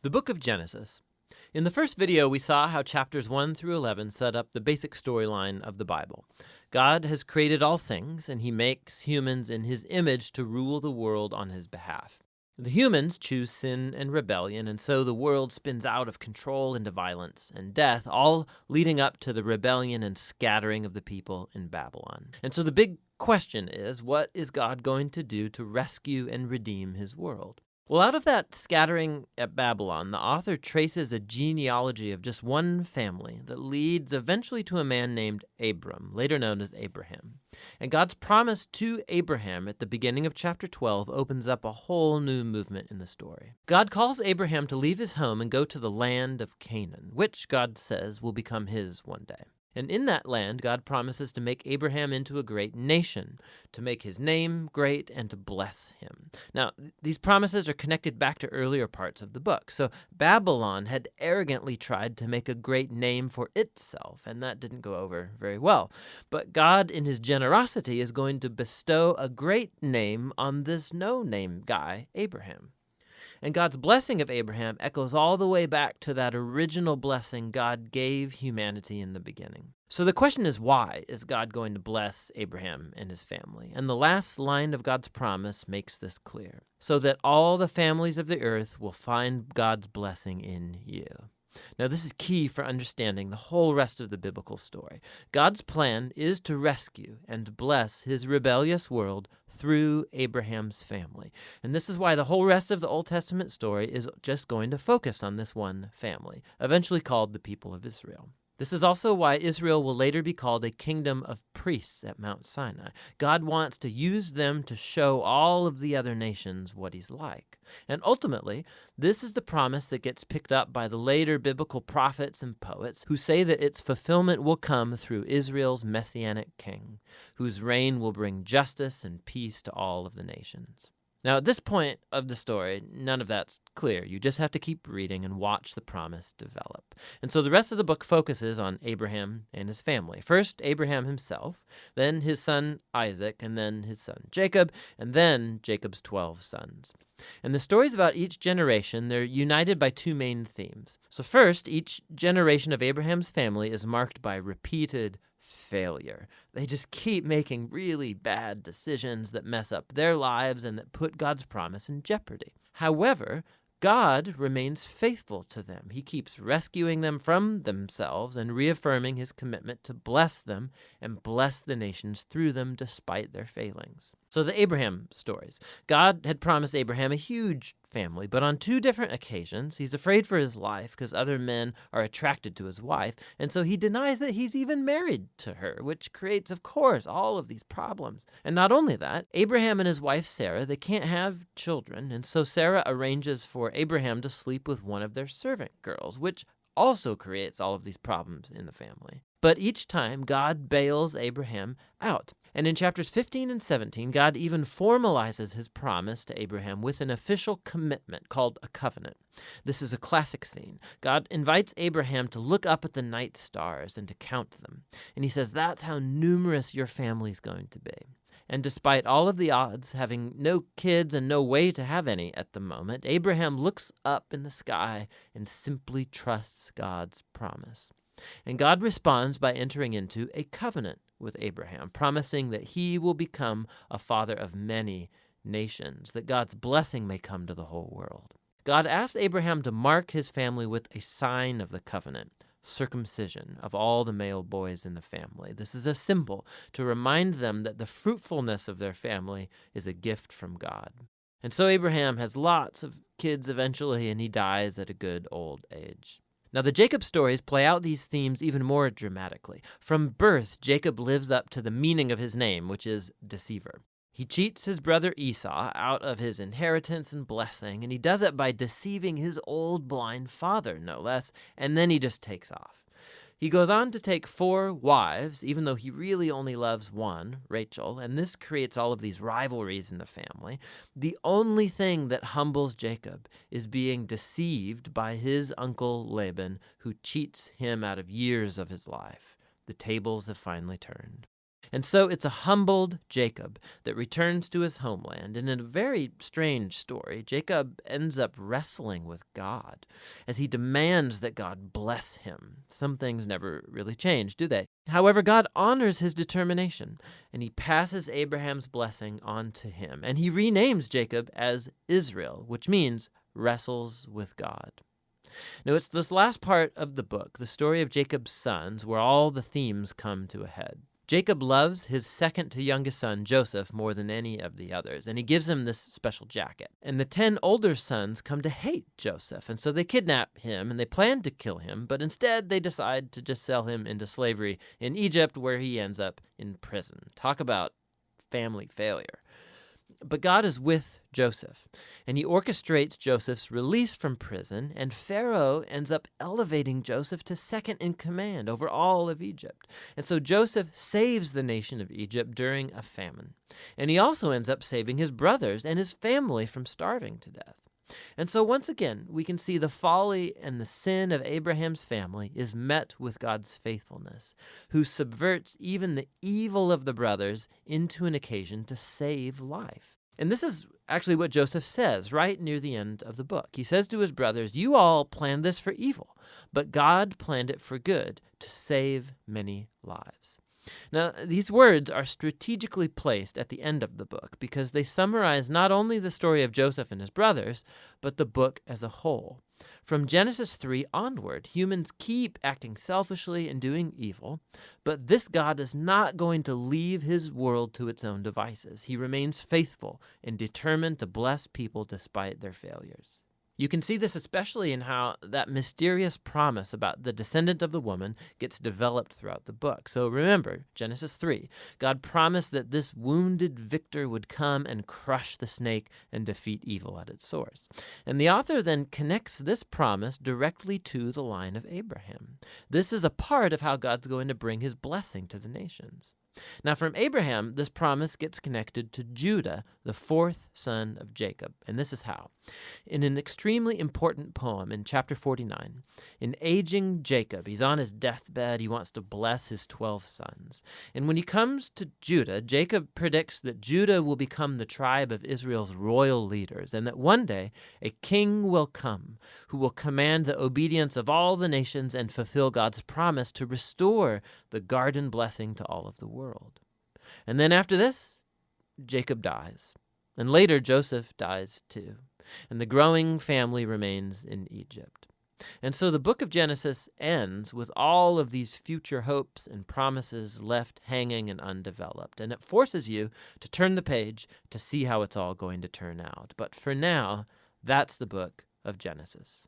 The book of Genesis. In the first video, we saw how chapters 1 through 11 set up the basic storyline of the Bible. God has created all things, and he makes humans in his image to rule the world on his behalf. The humans choose sin and rebellion, and so the world spins out of control into violence and death, all leading up to the rebellion and scattering of the people in Babylon. And so the big question is, what is God going to do to rescue and redeem his world? Well, out of that scattering at Babylon, the author traces a genealogy of just one family that leads eventually to a man named Abram, later known as Abraham. And God's promise to Abraham at the beginning of chapter 12 opens up a whole new movement in the story. God calls Abraham to leave his home and go to the land of Canaan, which God says will become his one day. And in that land, God promises to make Abraham into a great nation, to make his name great, and to bless him. Now, these promises are connected back to earlier parts of the book. So Babylon had arrogantly tried to make a great name for itself, and that didn't go over very well. But God, in his generosity, is going to bestow a great name on this no-name guy, Abraham. And God's blessing of Abraham echoes all the way back to that original blessing God gave humanity in the beginning. So the question is, why is God going to bless Abraham and his family? And the last line of God's promise makes this clear. So that all the families of the earth will find God's blessing in you. Now, this is key for understanding the whole rest of the biblical story. God's plan is to rescue and bless his rebellious world through Abraham's family. And this is why the whole rest of the Old Testament story is just going to focus on this one family, eventually called the people of Israel. This is also why Israel will later be called a kingdom of priests at Mount Sinai. God wants to use them to show all of the other nations what he's like. And ultimately, this is the promise that gets picked up by the later biblical prophets and poets who say that its fulfillment will come through Israel's messianic king, whose reign will bring justice and peace to all of the nations. Now, at this point of the story, none of that's clear. You just have to keep reading and watch the promise develop. And so the rest of the book focuses on Abraham and his family. First, Abraham himself, then his son Isaac, and then his son Jacob, and then Jacob's 12 sons. And the stories about each generation, they're united by two main themes. So first, each generation of Abraham's family is marked by repeated failure. They just keep making really bad decisions that mess up their lives and that put God's promise in jeopardy. However, God remains faithful to them. He keeps rescuing them from themselves and reaffirming his commitment to bless them and bless the nations through them despite their failings. So the Abraham stories. God had promised Abraham a huge family, but on two different occasions, he's afraid for his life because other men are attracted to his wife, and so he denies that he's even married to her, which creates, of course, all of these problems. And not only that, Abraham and his wife Sarah, they can't have children, and so Sarah arranges for Abraham to sleep with one of their servant girls, which also creates all of these problems in the family. But each time, God bails Abraham out. And in chapters 15 and 17, God even formalizes his promise to Abraham with an official commitment called a covenant. This is a classic scene. God invites Abraham to look up at the night stars and to count them. And he says, that's how numerous your family's going to be. And despite all of the odds, having no kids and no way to have any at the moment, Abraham looks up in the sky and simply trusts God's promise. And God responds by entering into a covenant with Abraham, promising that he will become a father of many nations, that God's blessing may come to the whole world. God asked Abraham to mark his family with a sign of the covenant, circumcision of all the male boys in the family. This is a symbol to remind them that the fruitfulness of their family is a gift from God. And so Abraham has lots of kids eventually, and he dies at a good old age. Now, the Jacob stories play out these themes even more dramatically. From birth, Jacob lives up to the meaning of his name, which is deceiver. He cheats his brother Esau out of his inheritance and blessing, and he does it by deceiving his old blind father, no less, and then he just takes off. He goes on to take 4 wives, even though he really only loves one, Rachel, and this creates all of these rivalries in the family. The only thing that humbles Jacob is being deceived by his uncle Laban, who cheats him out of years of his life. The tables have finally turned. And so it's a humbled Jacob that returns to his homeland. And in a very strange story, Jacob ends up wrestling with God as he demands that God bless him. Some things never really change, do they? However, God honors his determination, and he passes Abraham's blessing on to him. And he renames Jacob as Israel, which means wrestles with God. Now, it's this last part of the book, the story of Jacob's sons, where all the themes come to a head. Jacob loves his second to youngest son, Joseph, more than any of the others, and he gives him this special jacket. And the 10 older sons come to hate Joseph, and so they kidnap him, and they plan to kill him, but instead they decide to just sell him into slavery in Egypt, where he ends up in prison. Talk about family failure. But God is with Joseph, and he orchestrates Joseph's release from prison, and Pharaoh ends up elevating Joseph to second in command over all of Egypt. And so Joseph saves the nation of Egypt during a famine. And he also ends up saving his brothers and his family from starving to death. And so once again, we can see the folly and the sin of Abraham's family is met with God's faithfulness, who subverts even the evil of the brothers into an occasion to save life. And this is actually what Joseph says right near the end of the book. He says to his brothers, "You all planned this for evil, but God planned it for good, to save many lives." Now, these words are strategically placed at the end of the book because they summarize not only the story of Joseph and his brothers, but the book as a whole. From Genesis 3 onward, humans keep acting selfishly and doing evil, but this God is not going to leave his world to its own devices. He remains faithful and determined to bless people despite their failures. You can see this especially in how that mysterious promise about the descendant of the woman gets developed throughout the book. So remember, Genesis 3, God promised that this wounded victor would come and crush the snake and defeat evil at its source. And the author then connects this promise directly to the line of Abraham. This is a part of how God's going to bring his blessing to the nations. Now, from Abraham, this promise gets connected to Judah, the fourth son of Jacob, and this is how. In an extremely important poem in chapter 49, in aging Jacob, he's on his deathbed, he wants to bless his 12 sons. And when he comes to Judah, Jacob predicts that Judah will become the tribe of Israel's royal leaders, and that one day a king will come who will command the obedience of all the nations and fulfill God's promise to restore the garden blessing to all of the world. And then after this, Jacob dies. And later, Joseph dies too. And the growing family remains in Egypt. And so the book of Genesis ends with all of these future hopes and promises left hanging and undeveloped. And it forces you to turn the page to see how it's all going to turn out. But for now, that's the book of Genesis.